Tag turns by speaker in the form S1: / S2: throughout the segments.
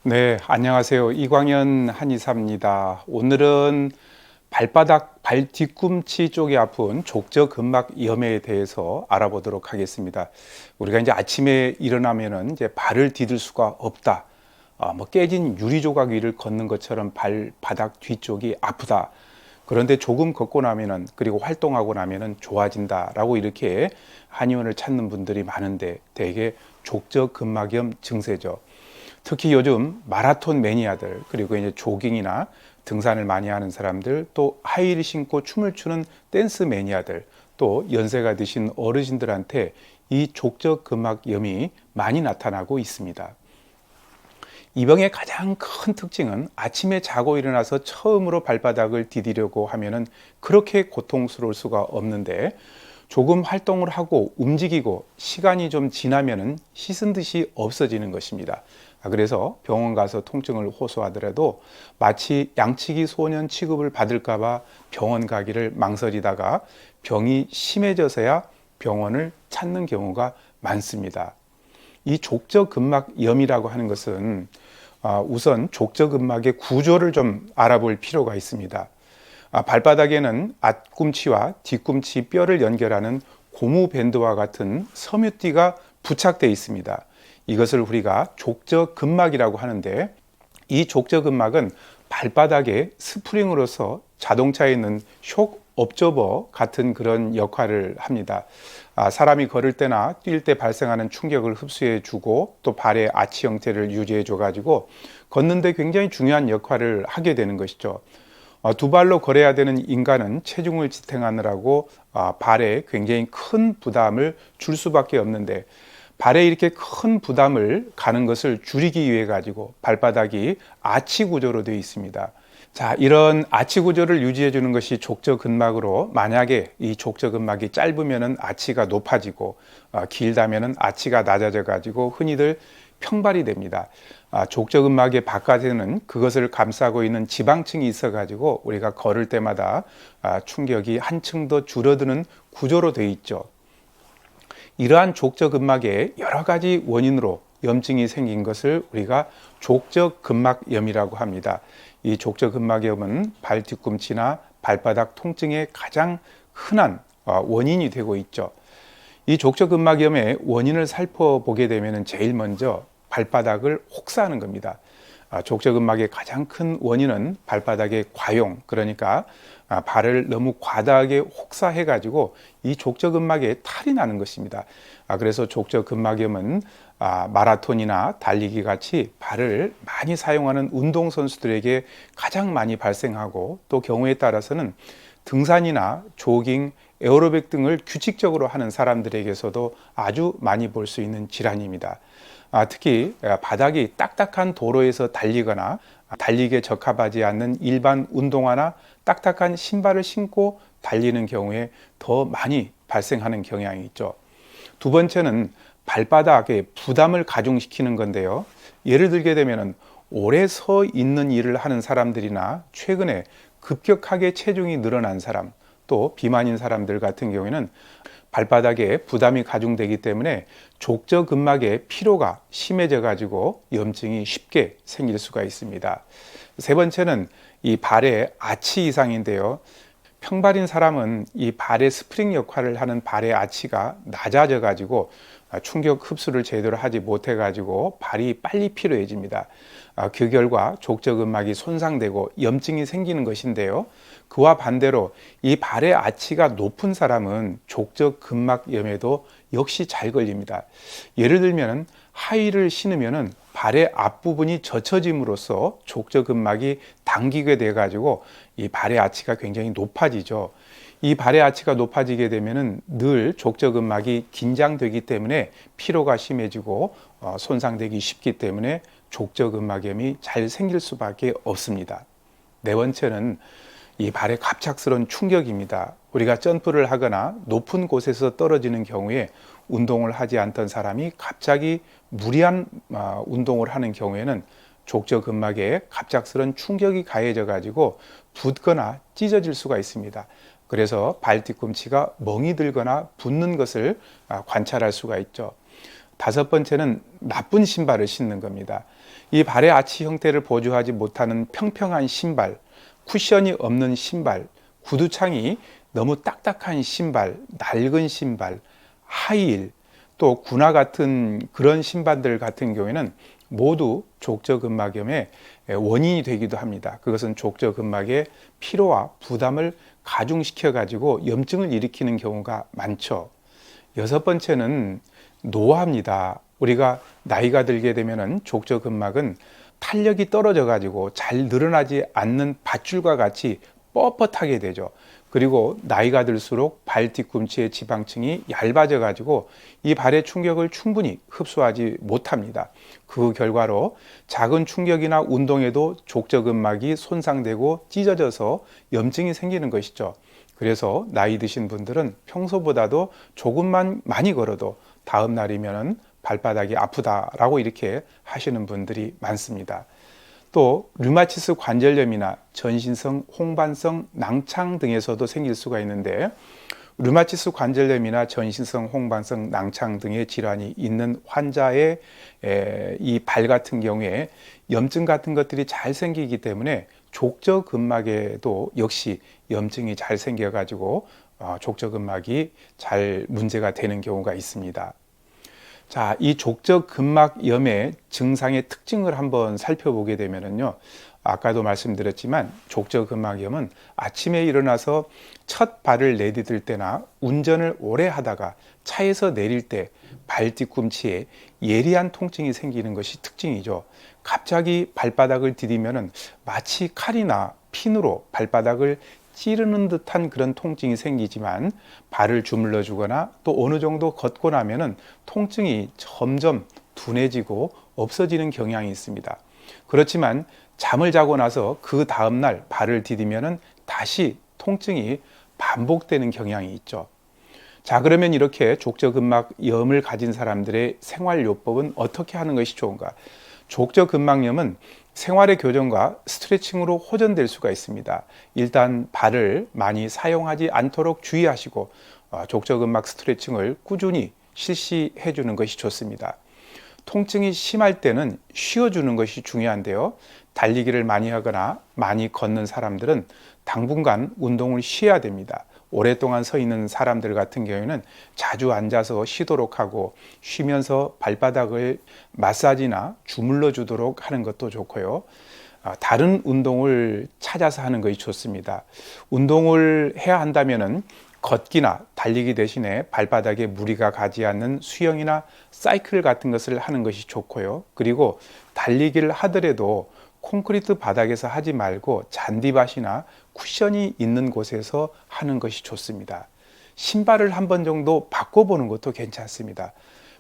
S1: 네, 안녕하세요. 이광현 한의사입니다. 오늘은 발바닥, 발 뒤꿈치 쪽이 아픈 족저근막염에 대해서 알아보도록 하겠습니다. 우리가 이제 아침에 일어나면은 이제 발을 디딜 수가 없다. 뭐 깨진 유리 조각 위를 걷는 것처럼 발바닥 뒤쪽이 아프다. 그런데 조금 걷고 나면은 그리고 활동하고 나면은 좋아진다라고 이렇게 한의원을 찾는 분들이 많은데 대개 족저근막염 증세죠. 특히 요즘 마라톤 매니아들 그리고 이제 조깅이나 등산을 많이 하는 사람들 또 하이힐 신고 춤을 추는 댄스 매니아들 또 연세가 드신 어르신들한테 이 족저근막염이 많이 나타나고 있습니다. 이 병의 가장 큰 특징은 아침에 자고 일어나서 처음으로 발바닥을 디디려고 하면은 그렇게 고통스러울 수가 없는데 조금 활동을 하고 움직이고 시간이 좀 지나면은 씻은 듯이 없어지는 것입니다. 그래서 병원 가서 통증을 호소하더라도 마치 양치기 소년 취급을 받을까봐 병원 가기를 망설이다가 병이 심해져서야 병원을 찾는 경우가 많습니다. 이 족저근막염이라고 하는 것은 우선 족저근막의 구조를 좀 알아볼 필요가 있습니다. 발바닥에는 앞꿈치와 뒤꿈치 뼈를 연결하는 고무밴드와 같은 섬유띠가 부착되어 있습니다. 이것을 우리가 족저근막이라고 하는데 이 족저근막은 발바닥에 스프링으로서 자동차에 있는 쇼크 옵저버 같은 그런 역할을 합니다. 사람이 걸을 때나 뛸 때 발생하는 충격을 흡수해 주고 또 발의 아치 형태를 유지해 줘 가지고 걷는데 굉장히 중요한 역할을 하게 되는 것이죠. 두 발로 걸어야 되는 인간은 체중을 지탱하느라고 발에 굉장히 큰 부담을 줄 수밖에 없는데 발에 이렇게 큰 부담을 가는 것을 줄이기 위해 가지고 발바닥이 아치 구조로 되어 있습니다. 자, 이런 아치 구조를 유지해 주는 것이 족저근막으로 만약에 이 족저근막이 짧으면은 아치가 높아지고 길다면은 아치가 낮아져 가지고 흔히들 평발이 됩니다. 족저근막의 바깥에는 그것을 감싸고 있는 지방층이 있어 가지고 우리가 걸을 때마다 충격이 한층 더 줄어드는 구조로 되어 있죠. 이러한 족저근막의 여러 가지 원인으로 염증이 생긴 것을 우리가 족저근막염이라고 합니다. 이 족저근막염은 발 뒤꿈치나 발바닥 통증의 가장 흔한 원인이 되고 있죠. 이 족저근막염의 원인을 살펴보게 되면 제일 먼저 발바닥을 혹사하는 겁니다. 족저근막의 가장 큰 원인은 발바닥의 과용, 그러니까 발을 너무 과다하게 혹사해 가지고 이 족저근막에 탈이 나는 것입니다. 그래서 족저근막염은 마라톤이나 달리기 같이 발을 많이 사용하는 운동선수들에게 가장 많이 발생하고 또 경우에 따라서는 등산이나 조깅, 에어로빅 등을 규칙적으로 하는 사람들에게서도 아주 많이 볼 수 있는 질환입니다. 특히 바닥이 딱딱한 도로에서 달리거나 달리기에 적합하지 않는 일반 운동화나 딱딱한 신발을 신고 달리는 경우에 더 많이 발생하는 경향이 있죠. 두 번째는 발바닥에 부담을 가중시키는 건데요. 예를 들게 되면 오래 서 있는 일을 하는 사람들이나 최근에 급격하게 체중이 늘어난 사람, 또 비만인 사람들 같은 경우에는 발바닥에 부담이 가중되기 때문에 족저근막의 피로가 심해져 가지고 염증이 쉽게 생길 수가 있습니다. 세 번째는 이 발의 아치 이상인데요. 평발인 사람은 이 발의 스프링 역할을 하는 발의 아치가 낮아져 가지고 충격 흡수를 제대로 하지 못해 가지고 발이 빨리 피로해집니다. 그 결과 족저근막이 손상되고 염증이 생기는 것인데요. 그와 반대로 이 발의 아치가 높은 사람은 족저근막염에도 역시 잘 걸립니다. 예를 들면 하이힐을 신으면은 발의 앞부분이 젖혀짐으로써 족저근막이 당기게 돼 가지고 이 발의 아치가 굉장히 높아지죠. 이 발의 아치가 높아지게 되면은 늘 족저근막이 긴장되기 때문에 피로가 심해지고 손상되기 쉽기 때문에 족저근막염이 잘 생길 수밖에 없습니다. 네 번째는 이 발의 갑작스러운 충격입니다. 우리가 점프를 하거나 높은 곳에서 떨어지는 경우에 운동을 하지 않던 사람이 갑자기 무리한 운동을 하는 경우에는 족저근막에 갑작스러운 충격이 가해져 가지고 붓거나 찢어질 수가 있습니다. 그래서 발 뒤꿈치가 멍이 들거나 붓는 것을 관찰할 수가 있죠. 다섯 번째는 나쁜 신발을 신는 겁니다. 이 발의 아치 형태를 보조하지 못하는 평평한 신발, 쿠션이 없는 신발, 구두창이 너무 딱딱한 신발, 낡은 신발, 하이힐, 또 구나 같은 그런 신발들 같은 경우에는 모두 족저근막염의 원인이 되기도 합니다. 그것은 족저근막의 피로와 부담을 가중시켜 가지고 염증을 일으키는 경우가 많죠. 여섯 번째는 노화입니다. 우리가 나이가 들게 되면은 족저근막은 탄력이 떨어져 가지고 잘 늘어나지 않는 밧줄과 같이 뻣뻣하게 되죠. 그리고 나이가 들수록 발 뒤꿈치의 지방층이 얇아져 가지고 이 발의 충격을 충분히 흡수하지 못합니다. 그 결과로 작은 충격이나 운동에도 족저근막이 손상되고 찢어져서 염증이 생기는 것이죠. 그래서 나이 드신 분들은 평소보다도 조금만 많이 걸어도 다음 날이면은 발바닥이 아프다라고 이렇게 하시는 분들이 많습니다. 또 류마티스 관절염이나 전신성 홍반성 낭창 등에서도 생길 수가 있는데, 류마티스 관절염이나 전신성 홍반성 낭창 등의 질환이 있는 환자의 이 발 같은 경우에 염증 같은 것들이 잘 생기기 때문에 족저근막에도 역시 염증이 잘 생겨 가지고 족저근막이 잘 문제가 되는 경우가 있습니다. 자, 이 족저근막염의 증상의 특징을 한번 살펴보게 되면은요, 아까도 말씀드렸지만 족저근막염은 아침에 일어나서 첫 발을 내디딜 때나 운전을 오래 하다가 차에서 내릴 때 발 뒤꿈치에 예리한 통증이 생기는 것이 특징이죠. 갑자기 발바닥을 디디면은 마치 칼이나 핀으로 발바닥을 찌르는 듯한 그런 통증이 생기지만, 발을 주물러 주거나 또 어느 정도 걷고 나면은 통증이 점점 둔해지고 없어지는 경향이 있습니다. 그렇지만 잠을 자고 나서 그 다음날 발을 디디면은 다시 통증이 반복되는 경향이 있죠. 자, 그러면 이렇게 족저근막염을 가진 사람들의 생활요법은 어떻게 하는 것이 좋은가? 족저근막염은 생활의 교정과 스트레칭으로 호전될 수가 있습니다. 일단 발을 많이 사용하지 않도록 주의하시고 족저근막 스트레칭을 꾸준히 실시해 주는 것이 좋습니다. 통증이 심할 때는 쉬어주는 것이 중요한데요. 달리기를 많이 하거나 많이 걷는 사람들은 당분간 운동을 쉬어야 됩니다. 오랫동안 서 있는 사람들 같은 경우에는 자주 앉아서 쉬도록 하고, 쉬면서 발바닥을 마사지나 주물러 주도록 하는 것도 좋고요. 다른 운동을 찾아서 하는 것이 좋습니다. 운동을 해야 한다면은 걷기나 달리기 대신에 발바닥에 무리가 가지 않는 수영이나 사이클 같은 것을 하는 것이 좋고요. 그리고 달리기를 하더라도 콘크리트 바닥에서 하지 말고 잔디밭이나 쿠션이 있는 곳에서 하는 것이 좋습니다. 신발을 한 번 정도 바꿔보는 것도 괜찮습니다.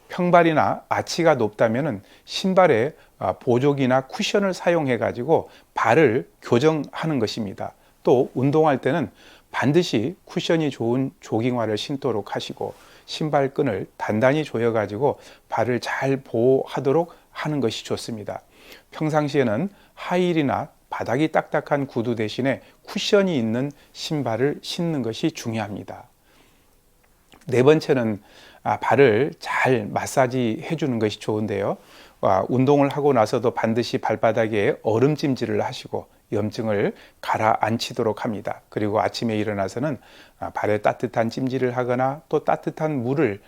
S1: 평발이나 아치가 높다면 신발에 보조기나 쿠션을 사용해 가지고 발을 교정하는 것입니다. 또 운동할 때는 반드시 쿠션이 좋은 조깅화를 신도록 하시고, 신발끈을 단단히 조여 가지고 발을 잘 보호하도록 하는 것이 좋습니다. 평상시에는 하이힐이나 바닥이 딱딱한 구두 대신에 쿠션이 있는 신발을 신는 것이 중요합니다. 네 번째는 발을 잘 마사지 해주는 것이 좋은데요. 운동을 하고 나서도 반드시 발바닥에 얼음찜질을 하시고 염증을 가라앉히도록 합니다. 그리고 아침에 일어나서는 발에 따뜻한 찜질을 하거나 또 따뜻한 물을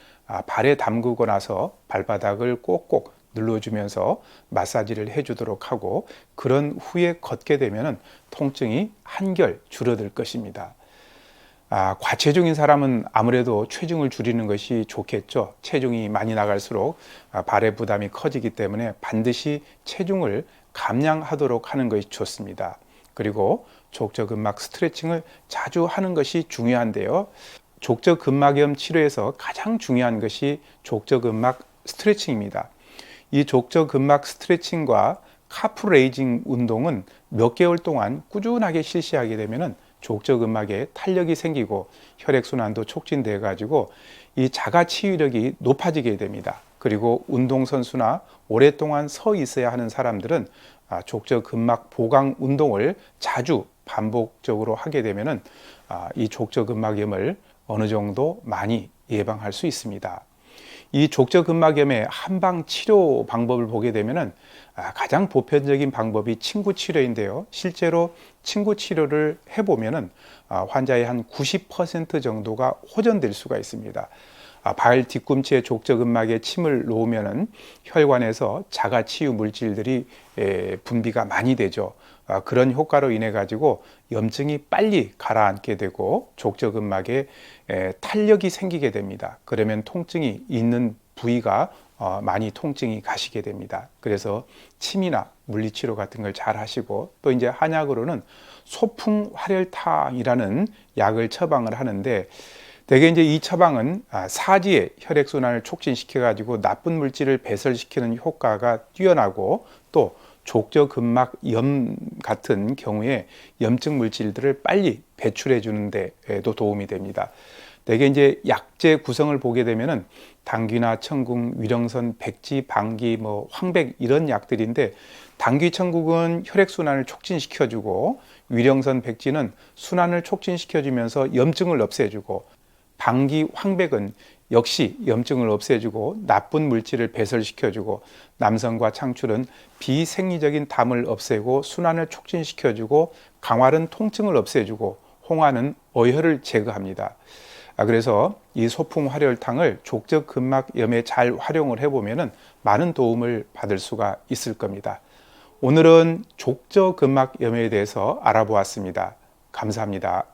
S1: 발에 담그고 나서 발바닥을 꼭꼭 눌러주면서 마사지를 해주도록 하고, 그런 후에 걷게 되면 통증이 한결 줄어들 것입니다. 과체중인 사람은 아무래도 체중을 줄이는 것이 좋겠죠. 체중이 많이 나갈수록 발의 부담이 커지기 때문에 반드시 체중을 감량하도록 하는 것이 좋습니다. 그리고 족저근막 스트레칭을 자주 하는 것이 중요한데요. 족저근막염 치료에서 가장 중요한 것이 족저근막 스트레칭입니다. 이 족저근막 스트레칭과 카프레이징 운동은 몇 개월 동안 꾸준하게 실시하게 되면 족저근막에 탄력이 생기고 혈액순환도 촉진돼 가지고 이 자가 치유력이 높아지게 됩니다. 그리고 운동선수나 오랫동안 서 있어야 하는 사람들은 족저근막 보강 운동을 자주 반복적으로 하게 되면 이 족저근막염을 어느 정도 많이 예방할 수 있습니다. 이 족저근막염의 한방 치료 방법을 보게 되면은 가장 보편적인 방법이 침구 치료인데요. 실제로 침구 치료를 해보면은 환자의 한 90% 정도가 호전될 수가 있습니다. 발 뒤꿈치에 족저근막에 침을 놓으면은 혈관에서 자가치유 물질들이 분비가 많이 되죠. 그런 효과로 인해 가지고 염증이 빨리 가라앉게 되고 족저근막에 탄력이 생기게 됩니다. 그러면 통증이 있는 부위가 많이 통증이 가시게 됩니다. 그래서 침이나 물리치료 같은 걸 잘 하시고, 또 이제 한약으로는 소풍활혈탕이라는 약을 처방을 하는데, 대개 이제 이 처방은 사지의 혈액순환을 촉진시켜 가지고 나쁜 물질을 배설시키는 효과가 뛰어나고, 또 족저근막염 같은 경우에 염증 물질들을 빨리 배출해 주는 데에도 도움이 됩니다. 대개 이제 약재 구성을 보게 되면은 당귀나 청국, 위령선, 백지, 방기, 황백 이런 약들인데, 당귀, 청국은 혈액 순환을 촉진시켜주고, 위령선, 백지는 순환을 촉진시켜주면서 염증을 없애주고, 방기, 황백은 역시 염증을 없애주고 나쁜 물질을 배설시켜주고, 남성과 창출은 비생리적인 담을 없애고 순환을 촉진시켜주고, 강활은 통증을 없애주고, 홍화는 어혈을 제거합니다. 그래서 이 소풍활혈탕을 족저근막염에 잘 활용을 해보면 많은 도움을 받을 수가 있을 겁니다. 오늘은 족저근막염에 대해서 알아보았습니다. 감사합니다.